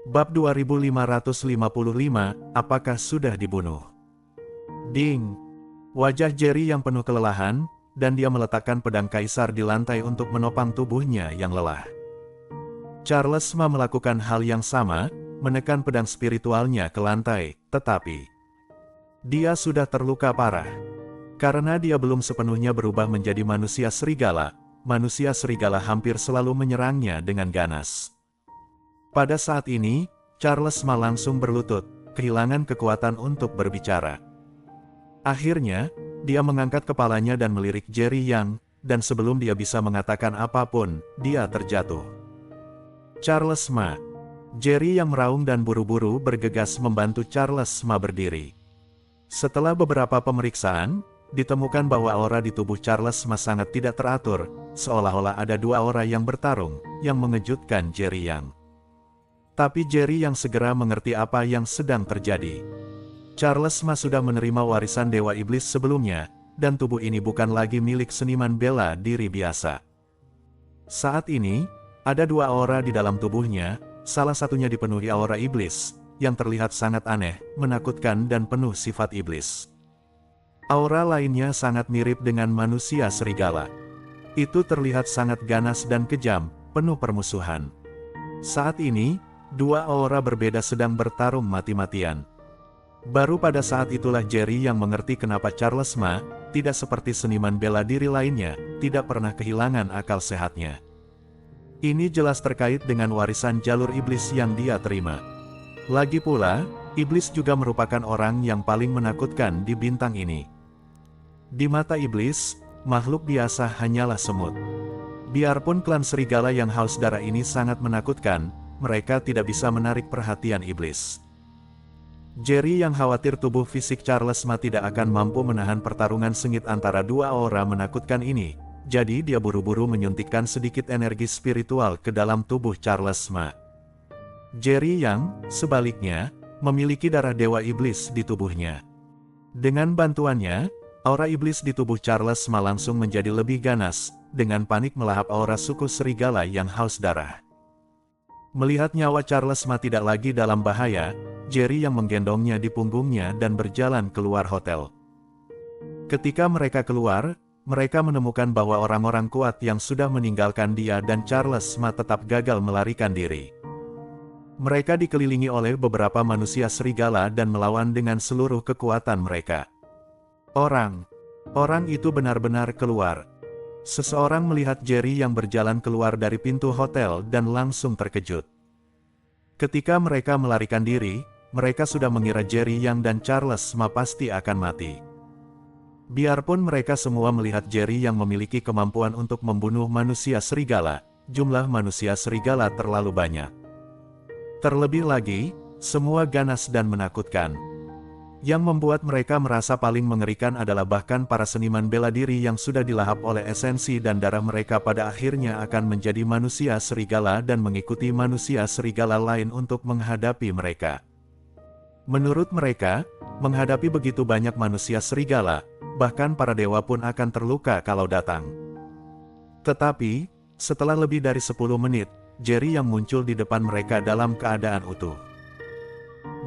Bab 2555, apakah sudah dibunuh? Ding! Wajah Jerry yang penuh kelelahan, dan dia meletakkan pedang kaisar di lantai untuk menopang tubuhnya yang lelah. Charles Ma melakukan hal yang sama, menekan pedang spiritualnya ke lantai, tetapi dia sudah terluka parah. Karena dia belum sepenuhnya berubah menjadi manusia serigala hampir selalu menyerangnya dengan ganas. Pada saat ini, Charles Ma langsung berlutut, kehilangan kekuatan untuk berbicara. Akhirnya, dia mengangkat kepalanya dan melirik Jerry Yang, dan sebelum dia bisa mengatakan apapun, dia terjatuh. Charles Ma. Jerry yang meraung dan buru-buru bergegas membantu Charles Ma berdiri. Setelah beberapa pemeriksaan, ditemukan bahwa aura di tubuh Charles Ma sangat tidak teratur, seolah-olah ada dua aura yang bertarung, yang mengejutkan Jerry Yang. Tapi Jerry Yang segera mengerti apa yang sedang terjadi. Charles Ma sudah menerima warisan Dewa Iblis sebelumnya, dan tubuh ini bukan lagi milik seniman bela diri biasa. Saat ini, ada dua aura di dalam tubuhnya, salah satunya dipenuhi aura iblis, yang terlihat sangat aneh, menakutkan dan penuh sifat iblis. Aura lainnya sangat mirip dengan manusia serigala. Itu terlihat sangat ganas dan kejam, penuh permusuhan. Saat ini, dua aura berbeda sedang bertarung mati-matian. Baru pada saat itulah Jerry yang mengerti kenapa Charles Ma, tidak seperti seniman bela diri lainnya, tidak pernah kehilangan akal sehatnya. Ini jelas terkait dengan warisan jalur iblis yang dia terima. Lagi pula, iblis juga merupakan orang yang paling menakutkan di bintang ini. Di mata iblis, makhluk biasa hanyalah semut. Biarpun klan serigala yang haus darah ini sangat menakutkan, mereka tidak bisa menarik perhatian iblis. Jerry yang khawatir tubuh fisik Charles Ma tidak akan mampu menahan pertarungan sengit antara dua aura menakutkan ini, jadi dia buru-buru menyuntikkan sedikit energi spiritual ke dalam tubuh Charles Ma. Jerry yang, sebaliknya, memiliki darah dewa iblis di tubuhnya. Dengan bantuannya, aura iblis di tubuh Charles Ma langsung menjadi lebih ganas, dengan panik melahap aura suku serigala yang haus darah. Melihat nyawa Charles Ma tidak lagi dalam bahaya, Jerry yang menggendongnya di punggungnya dan berjalan keluar hotel. Ketika mereka keluar, mereka menemukan bahwa orang-orang kuat yang sudah meninggalkan dia dan Charles Ma tetap gagal melarikan diri. Mereka dikelilingi oleh beberapa manusia serigala dan melawan dengan seluruh kekuatan mereka. Orang itu benar-benar keluar. Seseorang melihat Jerry yang berjalan keluar dari pintu hotel dan langsung terkejut. Ketika mereka melarikan diri, mereka sudah mengira Jerry Yang dan Charles Ma pasti akan mati. Biarpun mereka semua melihat Jerry yang memiliki kemampuan untuk membunuh manusia serigala, jumlah manusia serigala terlalu banyak. Terlebih lagi, semua ganas dan menakutkan. Yang membuat mereka merasa paling mengerikan adalah bahkan para seniman bela diri yang sudah dilahap oleh esensi dan darah mereka pada akhirnya akan menjadi manusia serigala dan mengikuti manusia serigala lain untuk menghadapi mereka. Menurut mereka, menghadapi begitu banyak manusia serigala, bahkan para dewa pun akan terluka kalau datang. Tetapi, setelah lebih dari 10 menit, Jerry yang muncul di depan mereka dalam keadaan utuh.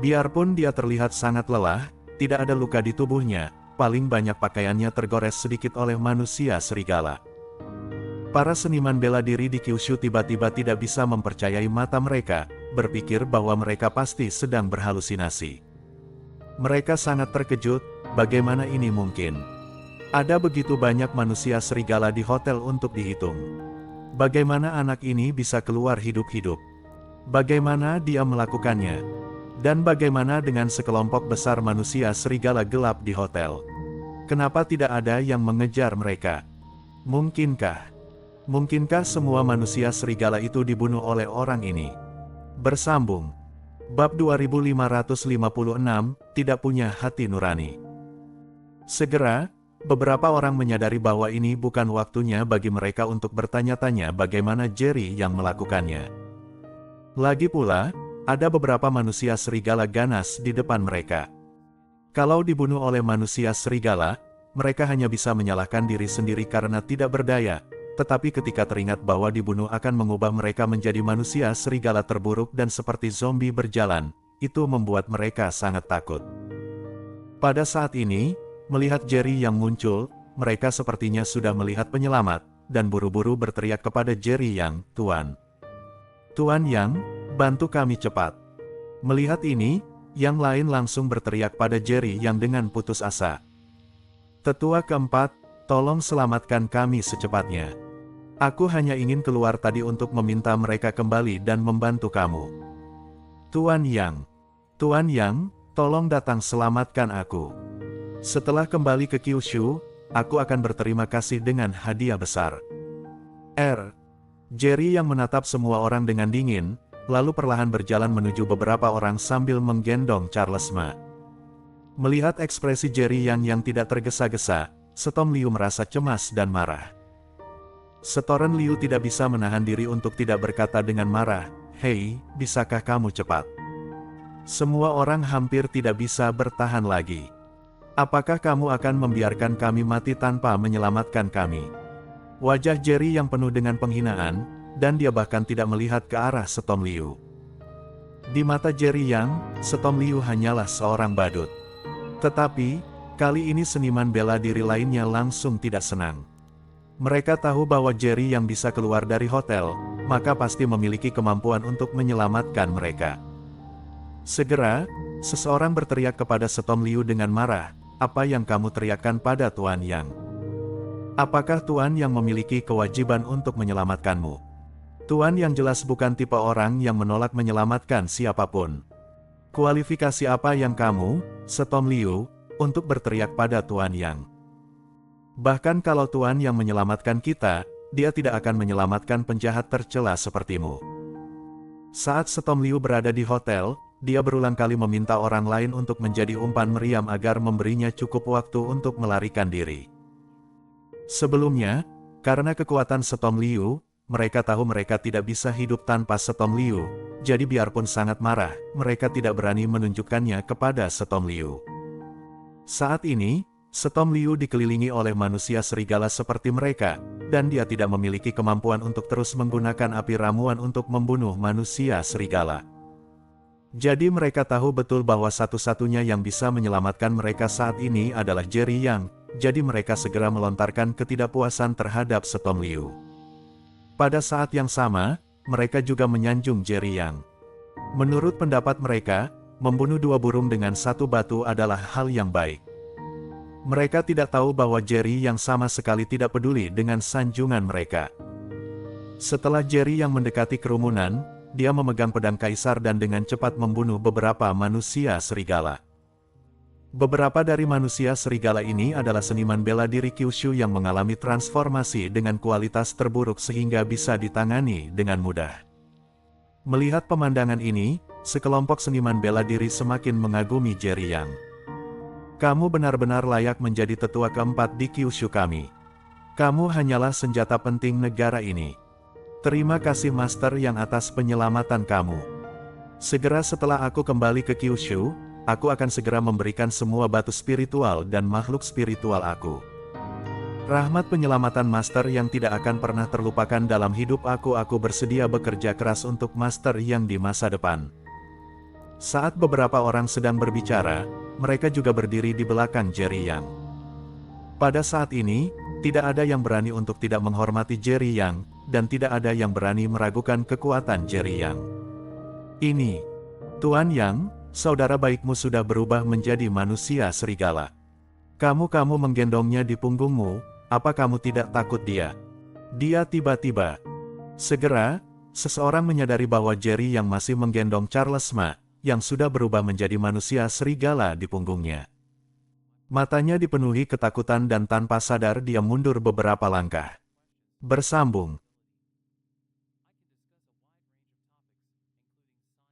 Biarpun dia terlihat sangat lelah, tidak ada luka di tubuhnya, paling banyak pakaiannya tergores sedikit oleh manusia serigala. Para seniman bela diri di Kyushu tiba-tiba tidak bisa mempercayai mata mereka, berpikir bahwa mereka pasti sedang berhalusinasi. Mereka sangat terkejut, bagaimana ini mungkin? Ada begitu banyak manusia serigala di hotel untuk dihitung. Bagaimana anak ini bisa keluar hidup-hidup? Bagaimana dia melakukannya? Dan bagaimana dengan sekelompok besar manusia serigala gelap di hotel? Kenapa tidak ada yang mengejar mereka? Mungkinkah semua manusia serigala itu dibunuh oleh orang ini? Bersambung. Bab 2556, tidak punya hati nurani. Segera, beberapa orang menyadari bahwa ini bukan waktunya bagi mereka untuk bertanya-tanya bagaimana Jerry yang melakukannya. Lagi pula, ada beberapa manusia serigala ganas di depan mereka. Kalau dibunuh oleh manusia serigala, mereka hanya bisa menyalahkan diri sendiri karena tidak berdaya, tetapi ketika teringat bahwa dibunuh akan mengubah mereka menjadi manusia serigala terburuk dan seperti zombie berjalan, itu membuat mereka sangat takut. Pada saat ini, melihat Jerry yang muncul, mereka sepertinya sudah melihat penyelamat, dan buru-buru berteriak kepada Jerry yang, "Tuan! Tuan Yang, bantu kami cepat!" Melihat ini, yang lain langsung berteriak pada Jerry yang dengan putus asa. "Tetua keempat, tolong selamatkan kami secepatnya. Aku hanya ingin keluar tadi untuk meminta mereka kembali dan membantu kamu. Tuan Yang, tolong datang selamatkan aku. Setelah kembali ke Kyushu, aku akan berterima kasih dengan hadiah besar." Jerry yang menatap semua orang dengan dingin, lalu perlahan berjalan menuju beberapa orang sambil menggendong Charles Ma. Melihat ekspresi Jerry yang tidak tergesa-gesa, Setom Liu merasa cemas dan marah. Setoran Liu tidak bisa menahan diri untuk tidak berkata dengan marah, "Hei, bisakah kamu cepat? Semua orang hampir tidak bisa bertahan lagi. Apakah kamu akan membiarkan kami mati tanpa menyelamatkan kami?" Wajah Jerry yang penuh dengan penghinaan, dan dia bahkan tidak melihat ke arah Setom Liu. Di mata Jerry Yang, Setom Liu hanyalah seorang badut. Tetapi, kali ini seniman bela diri lainnya langsung tidak senang. Mereka tahu bahwa Jerry yang bisa keluar dari hotel, maka pasti memiliki kemampuan untuk menyelamatkan mereka. Segera, seseorang berteriak kepada Setom Liu dengan marah, "Apa yang kamu teriakkan pada Tuan Yang? Apakah Tuan Yang memiliki kewajiban untuk menyelamatkanmu? Tuan Yang jelas bukan tipe orang yang menolak menyelamatkan siapapun. Kualifikasi apa yang kamu, Setom Liu, untuk berteriak pada Tuan Yang? Bahkan kalau Tuan Yang menyelamatkan kita, dia tidak akan menyelamatkan penjahat tercela sepertimu." Saat Setom Liu berada di hotel, dia berulang kali meminta orang lain untuk menjadi umpan meriam agar memberinya cukup waktu untuk melarikan diri. Sebelumnya, karena kekuatan Setom Liu, mereka tahu mereka tidak bisa hidup tanpa Setom Liu, jadi biarpun sangat marah, mereka tidak berani menunjukkannya kepada Setom Liu. Saat ini, Setom Liu dikelilingi oleh manusia serigala seperti mereka, dan dia tidak memiliki kemampuan untuk terus menggunakan api ramuan untuk membunuh manusia serigala. Jadi mereka tahu betul bahwa satu-satunya yang bisa menyelamatkan mereka saat ini adalah Jerry Yang, jadi mereka segera melontarkan ketidakpuasan terhadap Setom Liu. Pada saat yang sama, mereka juga menyanjung Jerry Yang. Menurut pendapat mereka, membunuh dua burung dengan satu batu adalah hal yang baik. Mereka tidak tahu bahwa Jerry yang sama sekali tidak peduli dengan sanjungan mereka. Setelah Jerry yang mendekati kerumunan, dia memegang pedang kaisar dan dengan cepat membunuh beberapa manusia serigala. Beberapa dari manusia serigala ini adalah seniman bela diri Kyushu yang mengalami transformasi dengan kualitas terburuk sehingga bisa ditangani dengan mudah. Melihat pemandangan ini, sekelompok seniman bela diri semakin mengagumi Jerry Yang. "Kamu benar-benar layak menjadi tetua keempat di Kyushu kami. Kamu hanyalah senjata penting negara ini. Terima kasih Master Yang atas penyelamatan kamu. Segera setelah aku kembali ke Kyushu, aku akan segera memberikan semua batu spiritual dan makhluk spiritual aku. Rahmat penyelamatan Master Yang tidak akan pernah terlupakan dalam hidup aku. Aku bersedia bekerja keras untuk Master Yang di masa depan." Saat beberapa orang sedang berbicara, mereka juga berdiri di belakang Jerry Yang. Pada saat ini, tidak ada yang berani untuk tidak menghormati Jerry Yang, dan tidak ada yang berani meragukan kekuatan Jerry Yang. "Ini, Tuan Yang, saudara baikmu sudah berubah menjadi manusia serigala. Kamu menggendongnya di punggungmu, apa kamu tidak takut dia?" Dia tiba-tiba. Segera, seseorang menyadari bahwa Jerry Yang masih menggendong Charles Ma, yang sudah berubah menjadi manusia serigala di punggungnya. Matanya dipenuhi ketakutan dan tanpa sadar dia mundur beberapa langkah. Bersambung.